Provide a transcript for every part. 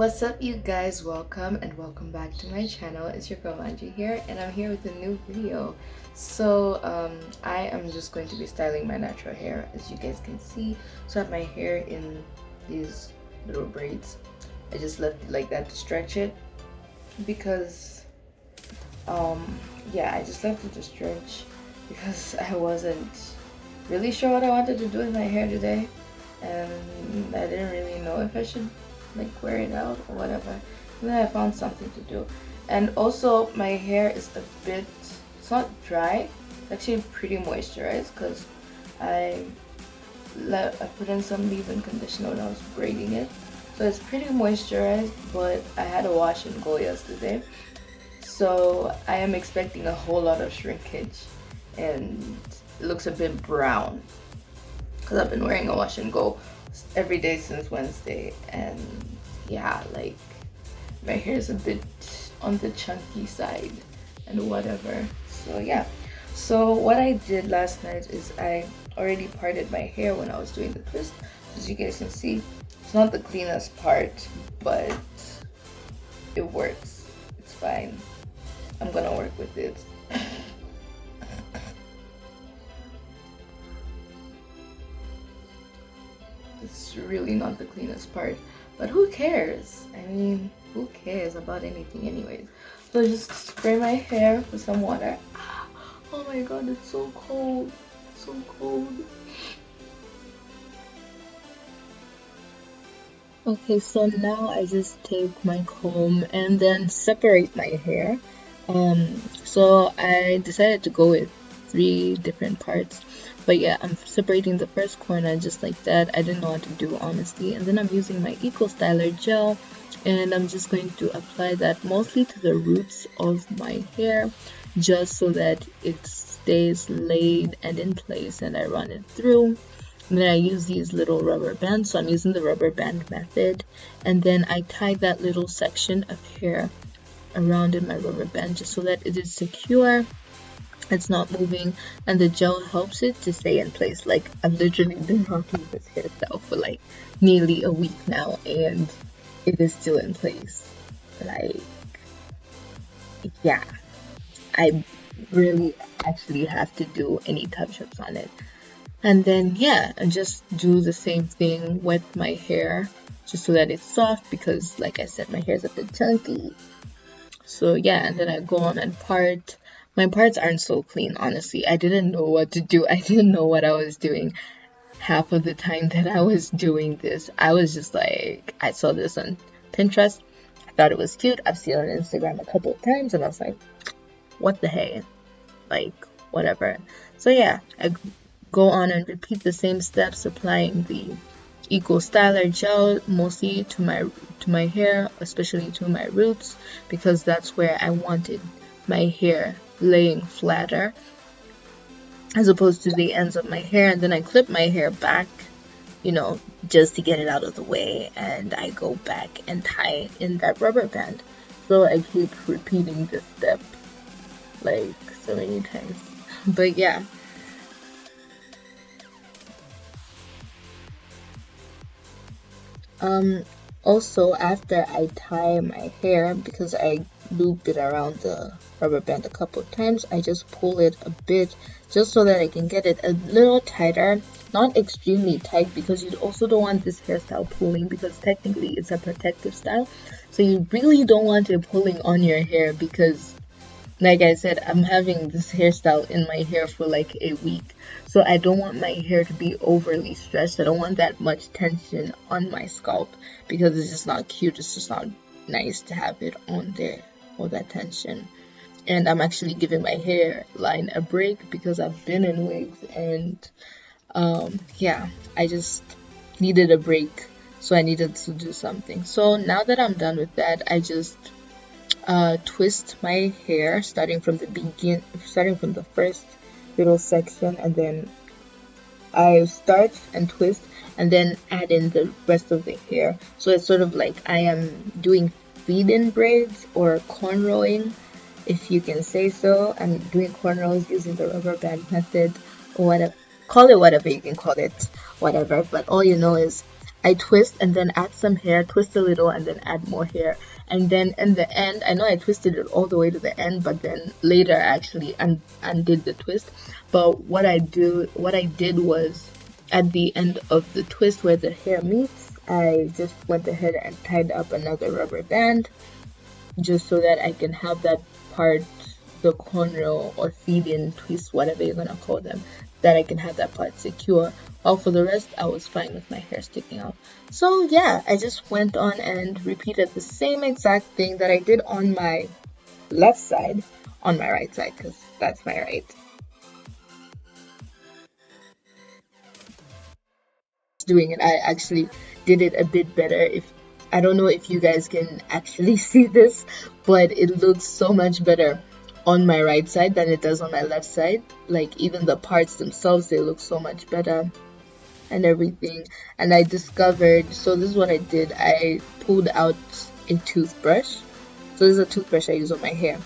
What's up, you guys? Welcome back to my channel. It's your girl Angie here, and I'm here with a new video. I am just going to be styling my natural hair, as you guys can see. So I have my hair in these little braids. I just left it like that to stretch it because I just left it to stretch because I wasn't really sure what I wanted to do with my hair today, and I didn't really know if I should like wear it out or whatever. And then I found something to do. And also my hair is a bit, it's not dry, it's actually pretty moisturized because I put in some leave-in conditioner when I was braiding it. So it's pretty moisturized, but I had a wash and go yesterday. So I am expecting a whole lot of shrinkage, and it looks a bit brown because I've been wearing a wash and go every day since Wednesday, and yeah, like my hair is a bit on the chunky side and whatever. So yeah, so what I did last night is I already parted my hair when I was doing the twist. As you guys can see, it's not the cleanest part, but it works. It's fine. I'm gonna work with it. It's really not the cleanest part, but who cares? I mean, who cares about anything anyways? So I just spray my hair with some water. Oh my god, it's so cold. So cold. Okay, so now I just take my comb and then separate my hair. So I decided to go with 3 different parts. But yeah, I'm separating the first corner just like that. I didn't know what to do, honestly. And then I'm using my Eco Styler gel, and I'm just going to apply that mostly to the roots of my hair, just so that it stays laid and in place, and I run it through. And then I use these little rubber bands, so I'm using the rubber band method. And then I tie that little section of hair around in my rubber band just so that it is secure. It's not moving, and the gel helps it to stay in place. Like, I've literally been rocking this hairstyle for like nearly a week now, and it is still in place. Like, yeah, I really actually have to do any touch-ups on it. And then yeah, I just do the same thing with my hair just so that it's soft, because like I said, my hair is a bit chunky. So yeah, and then I go on and part. My parts aren't so clean, honestly. I didn't know what to do. I didn't know what I was doing half of the time that I was doing this. I was just like, I saw this on Pinterest. I thought it was cute. I've seen it on Instagram a couple of times, and I was like, what the hey? Like, whatever. So yeah, I go on and repeat the same steps, applying the Eco Styler gel mostly to my hair, especially to my roots, because that's where I wanted my hair laying flatter as opposed to the ends of my hair. And then I clip my hair back, just to get it out of the way, and I go back and tie in that rubber band. So I keep repeating this step like so many times. But yeah, also, after I tie my hair, because I loop it around the rubber band a couple of times, I just pull it a bit just so that I can get it a little tighter. Not extremely tight, because you also don't want this hairstyle pulling, because technically it's a protective style. So you really don't want it pulling on your hair, because like I said, I'm having this hairstyle in my hair for like a week. So I don't want my hair to be overly stretched. I don't want that much tension on my scalp, because it's just not cute. It's just not nice to have it on there, all that tension. And I'm actually giving my hairline a break because I've been in wigs, and yeah, I just needed a break. So I needed to do something. So now that I'm done with that, I just twist my hair starting from the first little section, and then I start and twist and then add in the rest of the hair. So it's sort of like I am doing feed-in braids, or cornrowing, if you can say so. I'm doing cornrows using the rubber band method, or whatever. Call it whatever you can call it, whatever. But all you know is I twist and then add some hair, twist a little and then add more hair. And then in the end, I know I twisted it all the way to the end, but then later I actually undid the twist. But what I did was at the end of the twist where the hair meets, I just went ahead and tied up another rubber band just so that I can have that part, the cornrow or feed-in twist, whatever you're gonna call them, that I can have that part secure. While for the rest, I was fine with my hair sticking out. So yeah, I just went on and repeated the same exact thing that I did on my left side, on my right side, because that's my right. Doing it, I actually did it a bit better. If I don't know if you guys can actually see this, but it looks so much better on my right side than it does on my left side. Like even the parts themselves, they look so much better and everything. And I discovered, so this is what I did. I pulled out a toothbrush. So this is a toothbrush I use on my hair.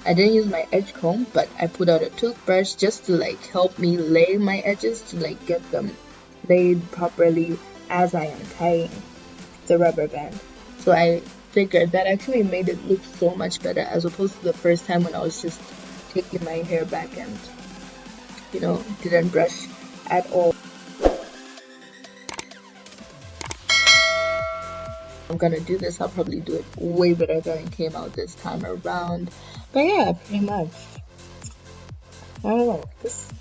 I didn't use my edge comb, but I pulled out a toothbrush just to like help me lay my edges, to like get them laid properly as I am tying the rubber band. So I figured that actually made it look so much better as opposed to the first time when I was just taking my hair back and didn't brush at all. I'm gonna do this, I'll probably do it way better than it came out this time around. But yeah, pretty much. I don't know, this is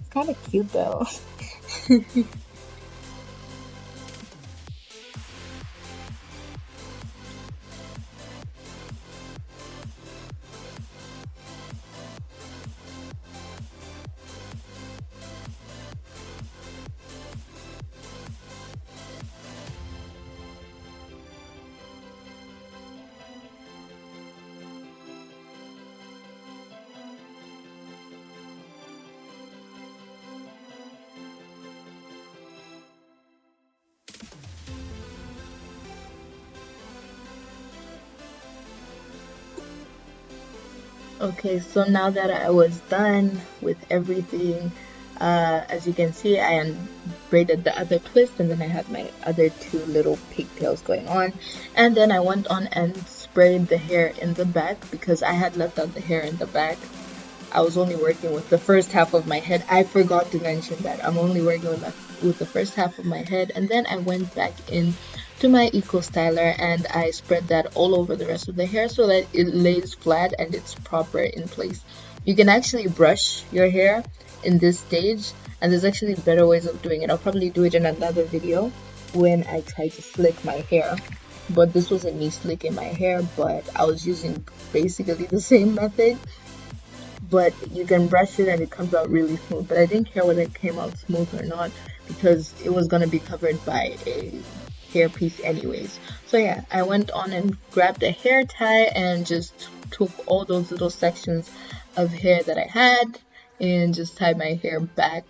kind of cute though. Okay, so now that I was done with everything, as you can see, I braided the other twist and then I had my other two little pigtails going on. And then I went on and sprayed the hair in the back because I had left out the hair in the back. I was only working with the first half of my head. I forgot to mention that I'm only working with the first half of my head. And then I went back in to my Eco Styler and I spread that all over the rest of the hair so that it lays flat and it's proper in place. You can actually brush your hair in this stage, and there's actually better ways of doing it. I'll probably do it in another video when I try to slick my hair. But this wasn't me slicking my hair, but I was using basically the same method. But you can brush it and it comes out really smooth. But I didn't care whether it came out smooth or not because it was going to be covered by a hairpiece anyways. So yeah, I went on and grabbed a hair tie and just took all those little sections of hair that I had and just tied my hair back.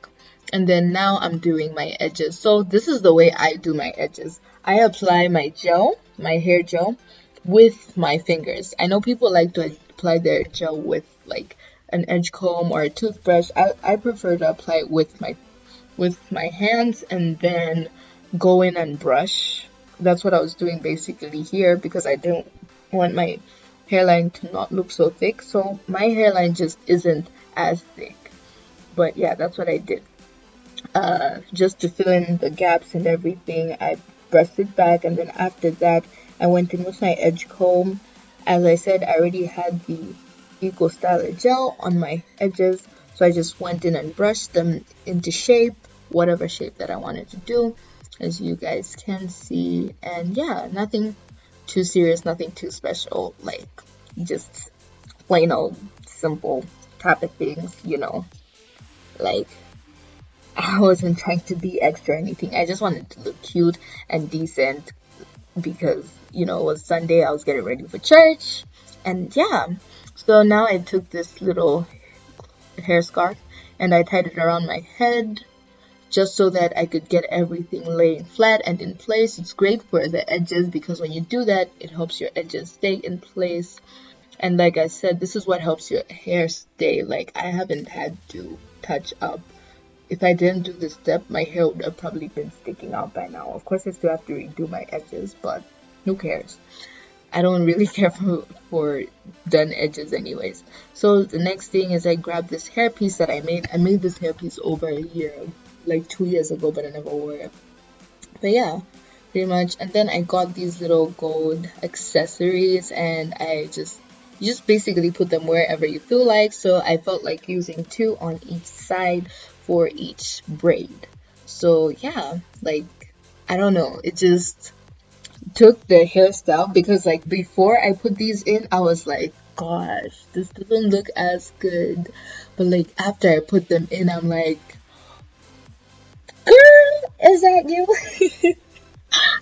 And then now I'm doing my edges. So this is the way I do my edges. I apply my gel, my hair gel, with my fingers. I know people like to apply their gel with like an edge comb or a toothbrush. I prefer to apply it with my hands and then go in and brush. That's what I was doing basically here because I didn't want my hairline to not look so thick. So my hairline just isn't as thick. But yeah, that's what I did. Just to fill in the gaps and everything, I brushed it back, and then after that I went in with my edge comb. As I said, I already had the Eco Styler gel on my edges, so I just went in and brushed them into shape, whatever shape that I wanted to do, as you guys can see. And yeah, nothing too serious, nothing too special, like just plain old simple type of things, like I wasn't trying to be extra or anything. I just wanted to look cute and decent because it was Sunday, I was getting ready for church. And yeah, so now I took this little hair scarf and I tied it around my head just so that I could get everything laying flat and in place. It's great for the edges because when you do that, it helps your edges stay in place. And like I said, this is what helps your hair stay. Like I haven't had to touch up if I didn't do this step, my hair would have probably been sticking out by now. Of course, I still have to redo my edges, but who cares? I don't really care for done edges anyways. So the next thing is I grabbed this hairpiece that I made. I made this hairpiece over a year, like 2 years ago, but I never wore it. But yeah, pretty much. And then I got these little gold accessories, and you just basically put them wherever you feel like. So I felt like using two on each side for each braid. So yeah, like I don't know, it just took the hairstyle, because like before I put these in, I was like, gosh, this doesn't look as good. But like after I put them in, I'm like, girl, is that you?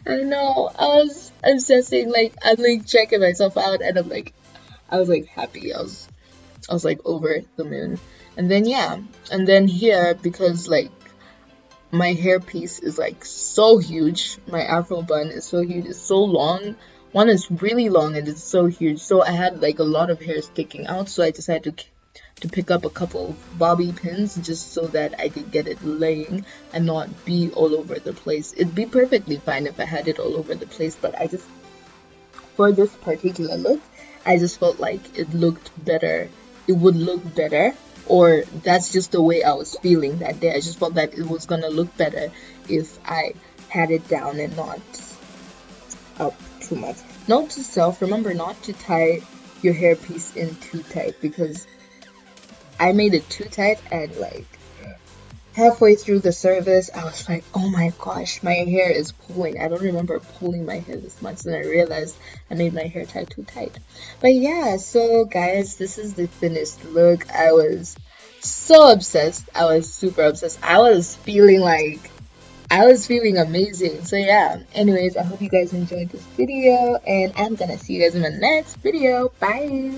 I know. I was obsessing, like I'm like checking myself out, and I was like happy. I was like over the moon. And then yeah, and then here, because like my hairpiece is like so huge. My afro bun is so huge. It's so long. One is really long and it's so huge. So I had like a lot of hair sticking out. So I decided to pick up a couple of bobby pins just so that I could get it laying and not be all over the place. It'd be perfectly fine if I had it all over the place, but I just, for this particular look, I just felt like it looked better. It would look better, or that's just the way I was feeling that day. I just felt that it was gonna look better if I had it down and not up too much. Note to self, remember not to tie your hairpiece in too tight, because I made it too tight, and like halfway through the service, I was like, oh my gosh, my hair is pulling. I don't remember pulling my hair this much, and I realized I made my hair tie too tight. But yeah, so guys, this is the finished look. I was so obsessed. I was super obsessed. I was feeling amazing. So yeah, anyways, I hope you guys enjoyed this video, and I'm gonna see you guys in the next video. Bye!